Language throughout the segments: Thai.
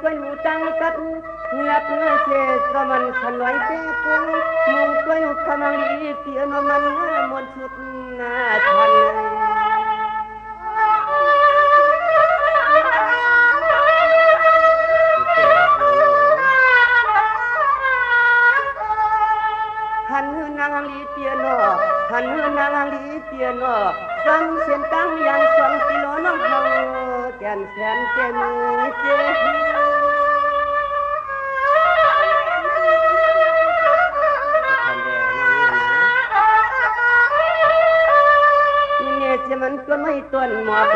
quay lũ trăng cắt ngập xe sa man khăn loay xe cung mù quay lũ khăn mang đi tiền nó man một chút thằng hắn nàng lý tiền nó hắn nàng lý tiền nó răng sen tăng yang xoắn kilo nó hăng kèn sen trên trênจะมันก็ไม่ต้นหมอก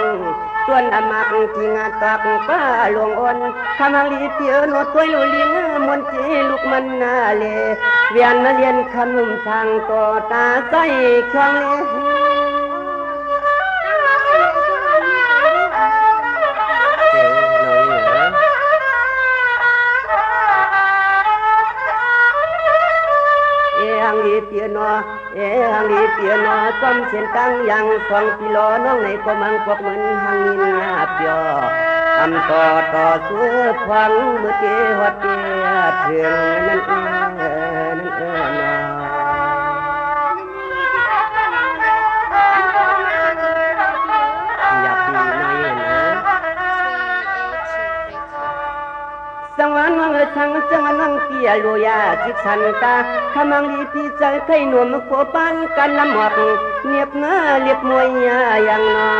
ต้นอามักที่งาตอกป้าหลวงอ่อนคำลีเตียโนตัวลูลิงมวนเจลูกมันนาเลเวียนมาเรียนคำนุ่มทางต่อตาใส่คลองเลhàng đi tiền nó tâm trên tăng yang phong pi lo nong này có mang quốc mình hàng nghìn bio âm to to suốt thoáng mưa kia hoa kia thường nên sangวันวังsang sangวันวังเตียลุยาจิตสันตาขมังลีที่ใจไข่หนุ่มโคปันกันละหมอกเนียบเนื้อเลียบมวยอย่างนอ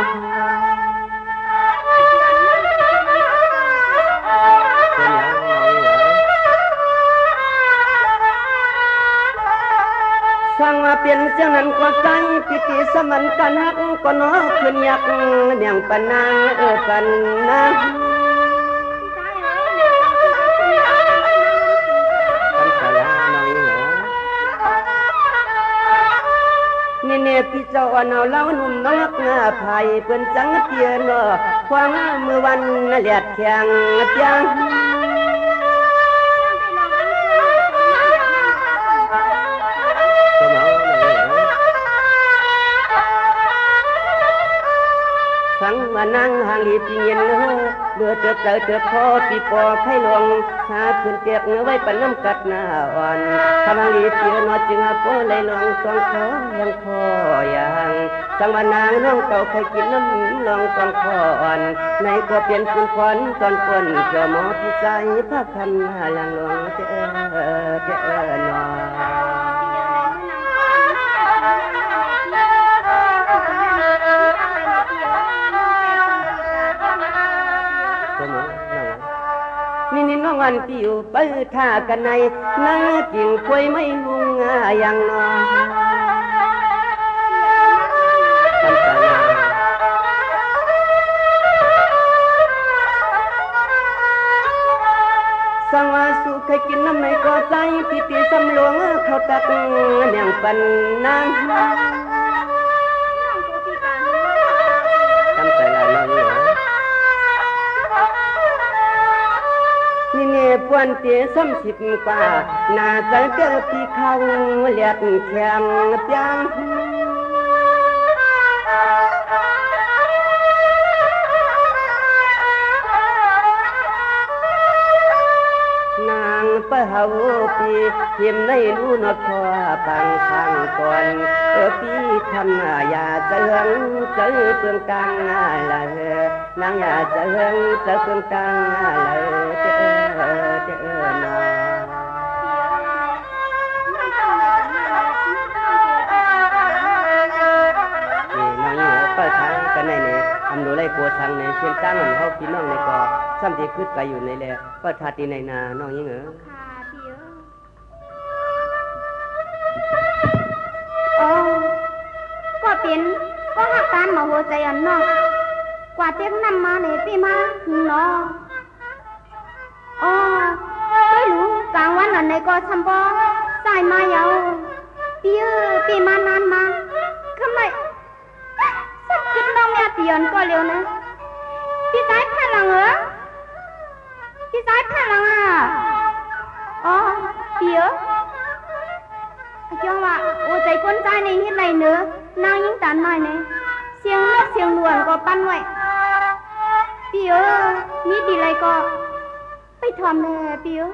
sangว่าเปลี่ยนเสียงนั้นก็ใจพิธีสมันกันฮักก็นอขึ้นยักเนียงปนางกันนะเนี่ยพี่เจ้าเอาเล่าหนุ่มนกไผ่เปิ้นจังเตียนควางมือวันเลียดแข็งเปียงสังมานั่งห่างลีตีเย็นเดือดเติบพอปีปอไข่ลงหาขึ้นเตียกเนื้อไว้ปันน้ำกัดหน้าอ่อนทำห่างลีเตียนอจึงโป้เลยลองสองคอยังคออย่างสังมานางน้องเต่าไข่กินน้ำลองสองคออ่อนในก็เปลี่ยนคุณควันตอนคนเจ้าหมอที่ใจพระคำลังลงเจ้นอนี่น้องอันที่อยู่ไปท่ากันในน้ากิ่งควยไม่หุงอย่างนอสังวาสุเคยกินน้ำไม่ก็ใจปีปีสำหลวงเขาตักเนียงปันนางปวนเตี้ย30 กว่าน่าจะเจอพี่เขาเลียดแข็งเปียงนางเป้าเฮาปีเทียมในรู้นอทอปังฟังก่อนพี่ทำยาเจืองเปลืองกลางเลยนางยาเจืองเปลืองกลางเลยทำดูไรกลัวทางในเชียงจ้างมันเขาพี่น้องในกอซ้ำที่ขึ้นไปอยู่ในแหละก็ทาตีในนาน้องยิ่งเหรอค่ะพี่ก็เป็นก็หักการมาหัวใจอันน้องกว่าเจ็บนำมาในพี่มาเนาะไม่รู้กลางวันอันในก็ทำบ่สายมาเยาพี่มานานมาทำไมขึ้นน้องแม่เปลี่ยนก็เร็วนะพี่สายพลังเหรอพี่สายพลังเปียจังว่าโอ้ใจคนใจในที่ไหนเนื้อนางยิ่งตันหน่อยเนี่ยเสียงนกเสียงหลวนก็ปั้นไว้เปียนี่ดีไรก็ ไปทำแน่เปียว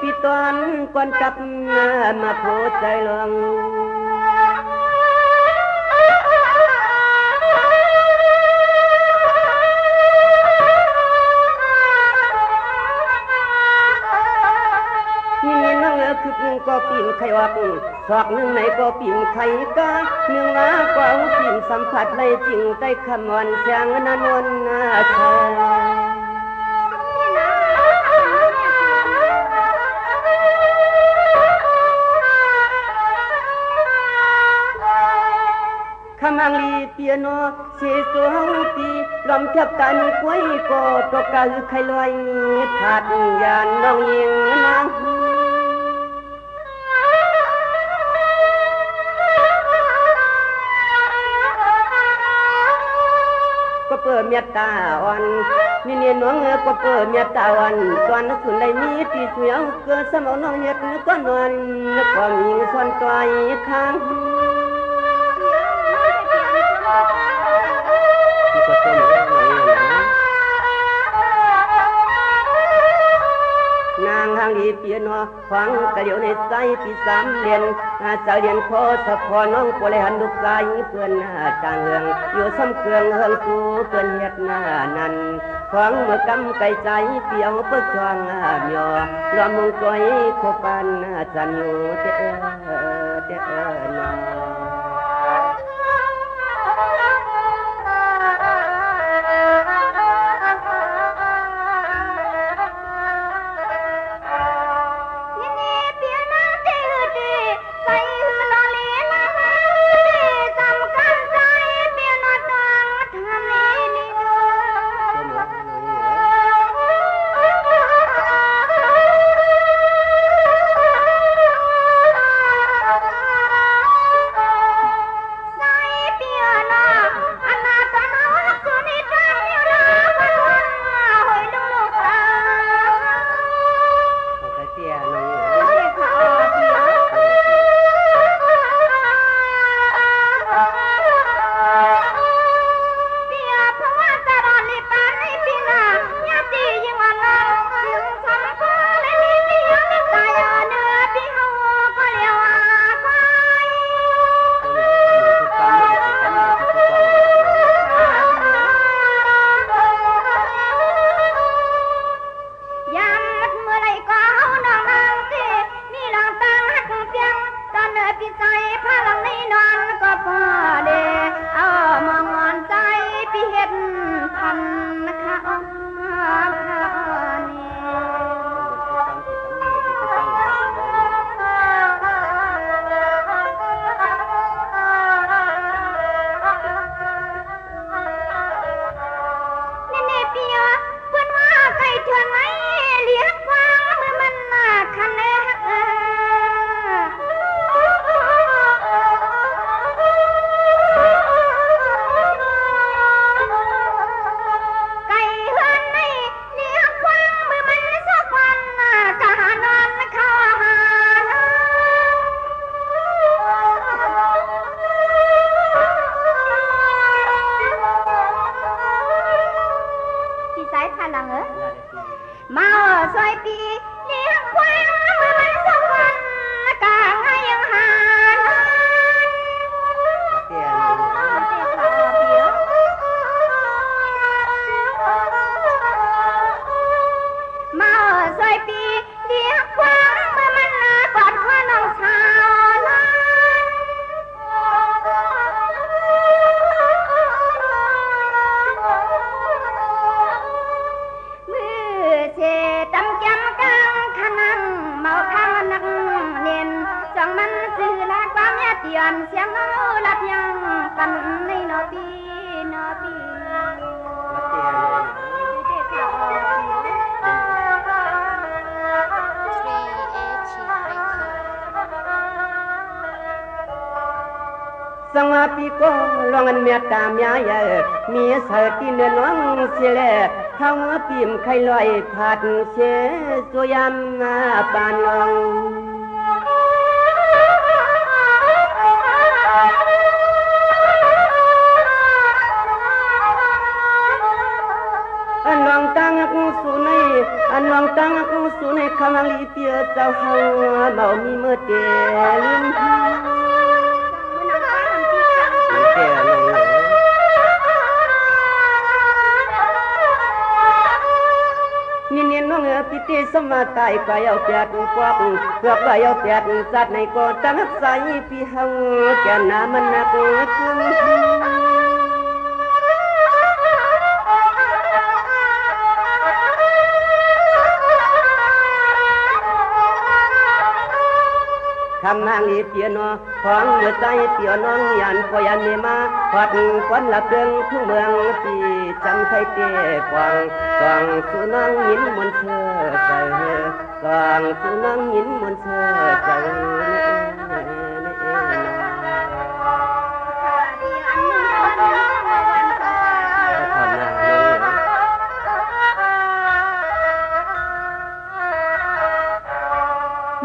ปีตอนก่อนจับมาโพใจลงนี่น้องคือก็ปีนไขวักศอกหนึ่งไหนก็ปีนไขกาเนื่องลากว่าปีนสัมผัสเลยจริงใจคำวันเสียงนันวนเธอคำอังลีเปียโนเสียสวงปีลมทับกันกวยก็ตกกะไข่ลอยถัดยานน้องยิงนางก็เปิดเมียตาอ่อนนี่เนี่ยน้องก็เปิดเมียตาอ่อนตอนสุดเลยมีตีเสียวเกิดสมองน้องเฮ็ดก็นอนก็มีส่วนตัวข้างนางหางดีเปียโน ฟังกะเดียวในใจปี3เรียนสาวเรียนขอสะพอน้องบ่ได้หันลูกชายเพื่อนจางเฮืองอยู่ซ้ำเกลืองเฮืองสู่เพื่อนเฮ็ดหน้านั้นฟังเมื่อกำไก่ใจเปียวเปิ้ช่วงหยอรอมงก้อยโคปันจันอยู่เด้อนา สังปีก็ลองอันเมียตามยายมีเสติเนื้อน้องเสียแลทั้งปีมไข่ลอยผัดเชสวยามปานลองอันลองตั้งกูสูในอันลองตั้งกูสูในคำลีเปียเจ้าเฮาเมามีเมื่อเดลินนี่น้องพิธีสมาตายก็เอาแปดกวักเกือบก็เอาแปดสัตว์ในก็ตั้งใจพี่เฮาแก่น้ามันนักจึงคำนางอีเปียนอของเมื่อใจเปียน้องยันก็ยันเมมาพัดควันละเกิงทุ่งเมืองที่จำใครเตะฟังฟังสุนังยินมนเชื่อใจฟังสุนังยินมนเชื่อใจ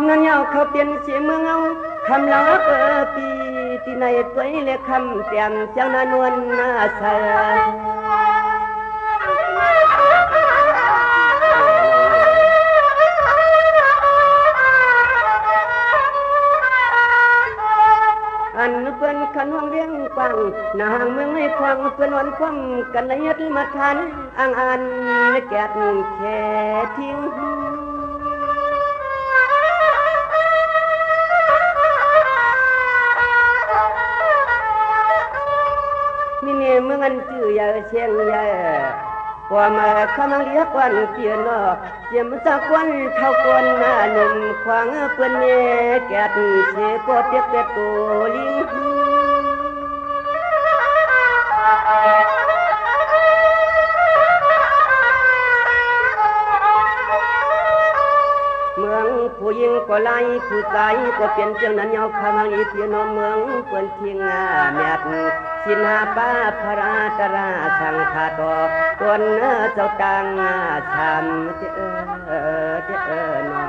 นั่นยาวเขาเปลี่ยนเสียเมืองเอาคำลาปีที่ในตัวเล็กคำเตรียมเสียงนานวลน่าเส นางเมืองไม่ควังเพื่อนวันคว่ำกันในยัดมาทันอ่างอันแกดแค่ทิ้งมีเนี่ยเมืองอันจื่อยาเชียงยาว่ามาคำเรียกวันเปียนอเจียมสักวันเท่าคนหน้าหนุ่มขวางเปื้อนเนแกดเสียปวดเจ็บเป็ดตัวลิงเมืองผู้หญิงก็ไล่ผู้ชายก็เป็นเจ้านั้นยาวคำอีเปียนอเมืองเปื้อนทิ้งแม่ดสินหาป้าพระราตราสังขาตอตัวเนื้อเจ้าตังชามเจอนอ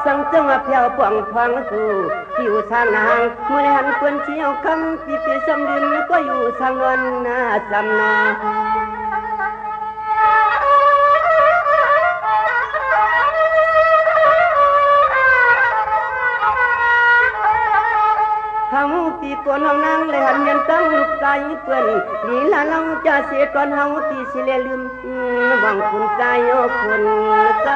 สังจังเพียวป่องพองสู่ที่อยู่ทางนางเมื่อหันเปื้อนเชี่ยวคำปีเปียสำลืมก็อยู่ทางนนสำนอเฮาตีตัวน้องนางเลยหันยันตั้งลูกใจเปื้อนนี่ละเราจะเสียตอนเฮาตีสิเลลืมหวังคุณใจโอ้คุณใจ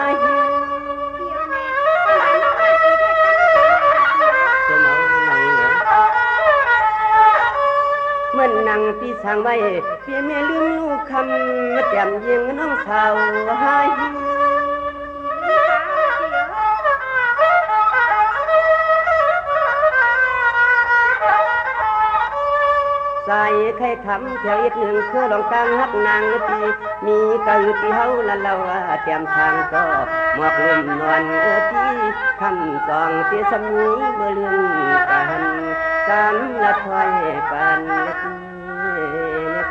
เมื่อนั่งพี่สั่งไว้เพียแม่ลืมลูกคำแจ่มยิงน้องสาวหายใส่ไข่ทำเพียงอีกหนึ่งคือลองตั้งฮักนางตีมีกะอึที่เฮาละเราเตรียมทางก็หมอกลุ่มนวลที่คำสองที่สำนี้เมื่อลืมกันสามละถอยปันละ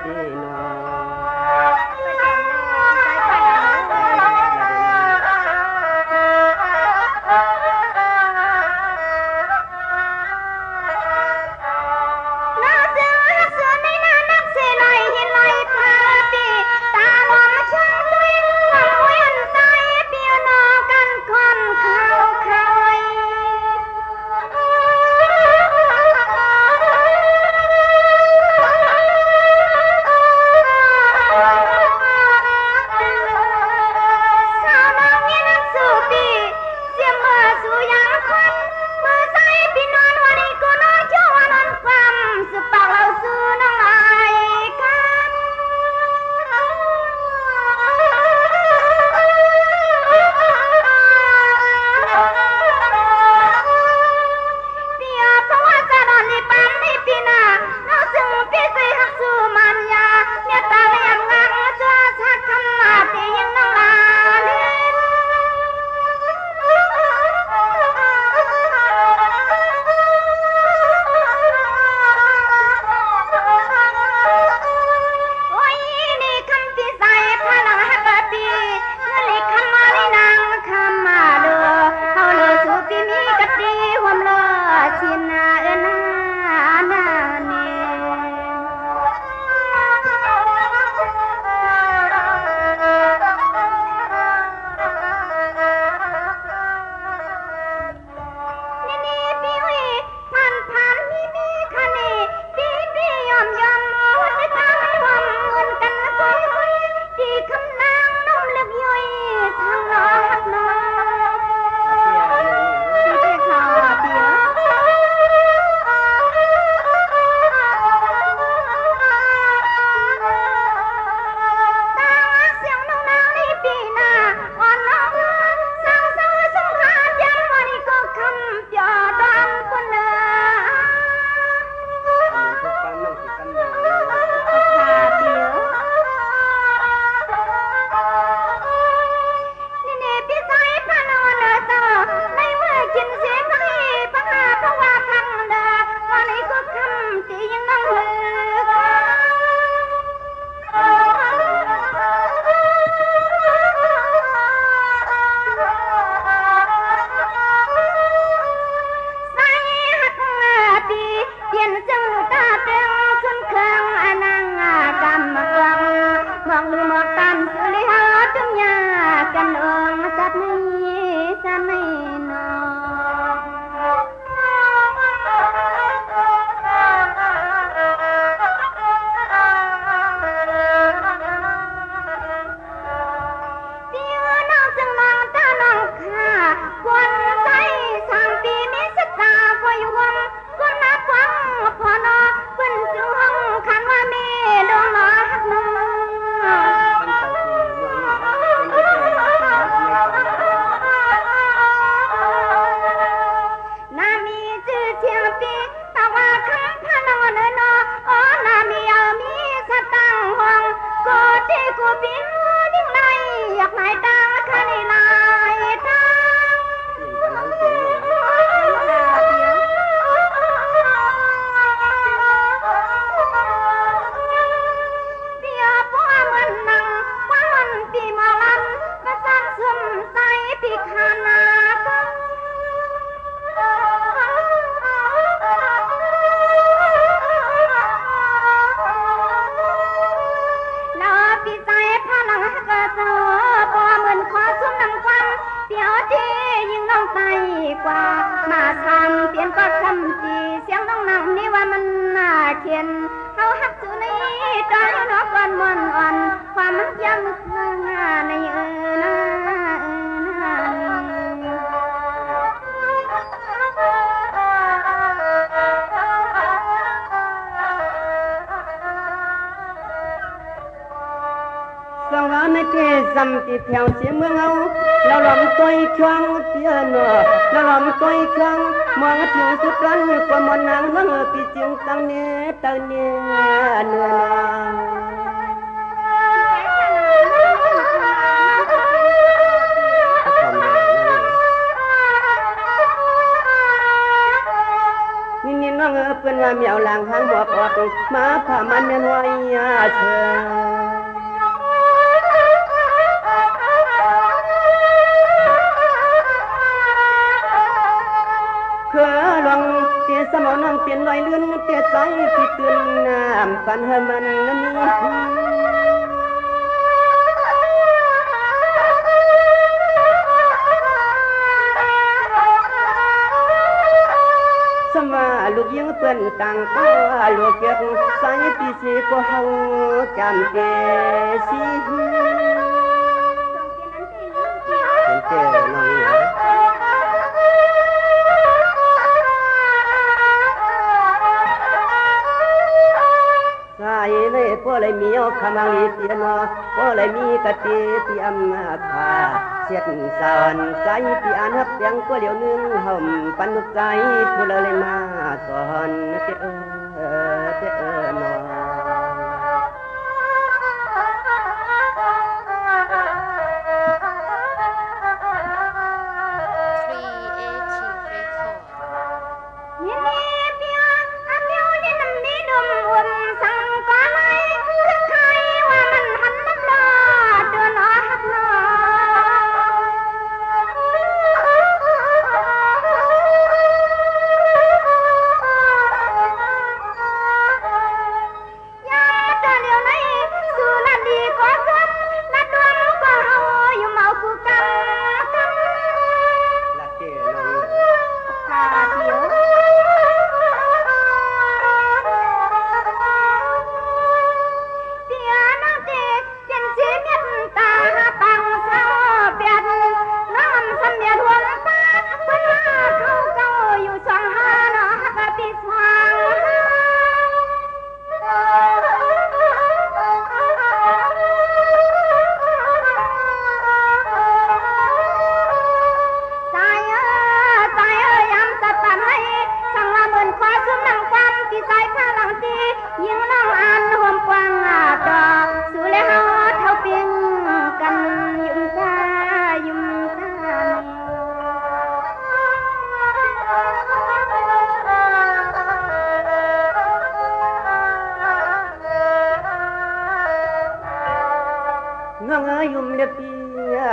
ตีนอ กว่ามาทำเปลี่ยนก็คำจีเสียงน้องนั่งนี่ว่ามันน่าเขียนเขาหักสุนีตอนนอกก่อนมอนอ่อนความมักยำเพื่องานในนะสังวานในเทซัมที่แถวเสียเมืองเอาเราหลอมตัวอีกครั้งเตียนเราหลอมตัวอีกครั้งมองถึงสุดรันกว่ามอนนางน้องปีจึงตั้งเนื้อตั้งเนื้อเนื้อนี่น้องเปิ้นว่าเมียวหลังหางบอกออกมาผ่ามันยันไว้เชิญลองเตี้ยสมองน้องเปลี่ยนลอยเลื่อนเตี้ยใจที่ตื่นน้ำฝันให้มันนั้นสมาลูกยิงเปิ้นต่างก็ลูกเก็บสายปีสีก็เฮาจำเกสีเป็นเจ้าน้องเลยพอเลยมีเอาคำลีเตียนพอเลยมีกะติเตียมพาเสียดสอนใจที่อ่านฮับยังก็เดี๋ยวนึงห่มปันใจผู้เลยมาสอนเจ้น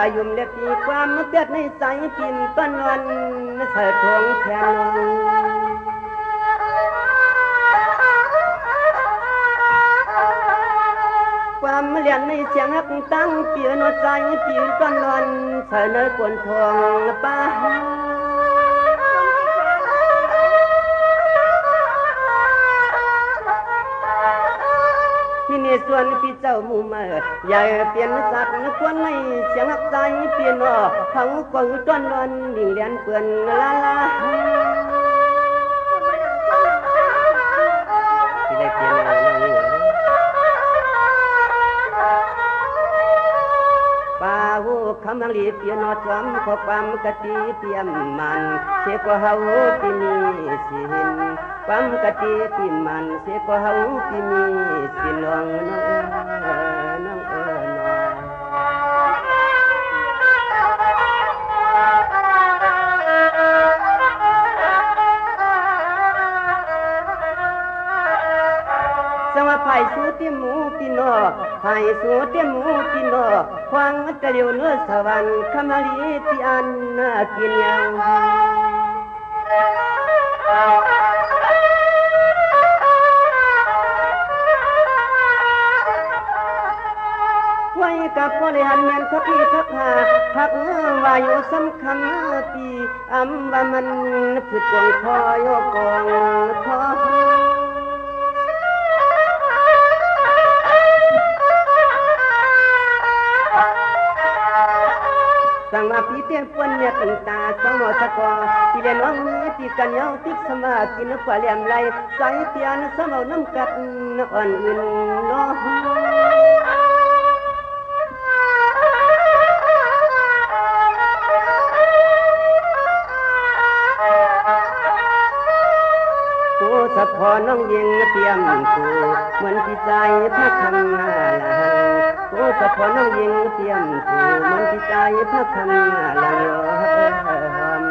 อยุ่มเล็บปีความเปียดในใจพิมต้นวันเถิดทวงแทนความเลียนในเสียงฮักตั้งเปียโนใจปีต้นวันเถิดเนื้อกวนทวงป้านี่ส่วนพี่เจ้ามูมาใหญ่เปลี่ยนสัตว์ควรในเสียงหักใจเปลี่ยนทั้งกวางต้นวันดิ่งเลียนเปื่อนลาที่ได้เปลี่ยนป่าหูคำหังลีเปลี่ยนจอมขอความกะติเตรียมมันเสียก็เฮาที่มีสินความกะติที่มันเสียก็เฮาที่มีสินน้องไผ่สูติหมูปิโนไผ่สูติหมูปิโนควางตะเลียวเนื้อสวรรค์ขมาลีที่อันน่ากินยังไว้ กับพ่อเลยหันเมียนพักพี่พักหาพักวายุสำคัญปีอำว่ามันผืดกวงคอยกองคอสั่งมาพี่เตี้ยปนเนี่ยตึงตาสมอสกอที่เรียนน้องมือที่กันเยาติกสมากินกว่าเหลี่ยมไหลใส่เตียนสมอน้ำกัดอ่อนอื่นน้องสะพอน้องยิงเตรียมกูเหมือนที่ใจพระคำนาลังโอ้สะพอน้องยิงเตรียมกูเหมือนที่ใจพระคำนาลัง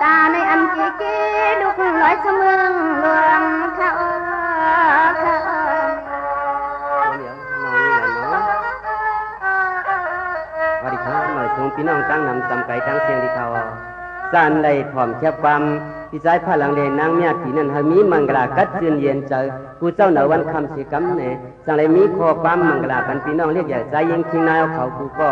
ตาในอันจีกีดุกลอยเสมืองหลวงเขาเดี๋ยวน้องนี่แหละเนาะสวัสดีครับหน่อยส่งพี่น้องตั้งนำจำไก่ทั้งเสียงที่เขาสานได้ถอมเทียบความที่ใจพลังเดนนางเมียที่นั่นมีมังกรกัดจืนเย็นเจอผู้เจ้าเหนือวันคำสีกำเนี่ยสั่งเลยมีข้อความมังกรกันพี่น้องเรียกใหญ่ใจยิงคิงนายเอาเขาผู้ก็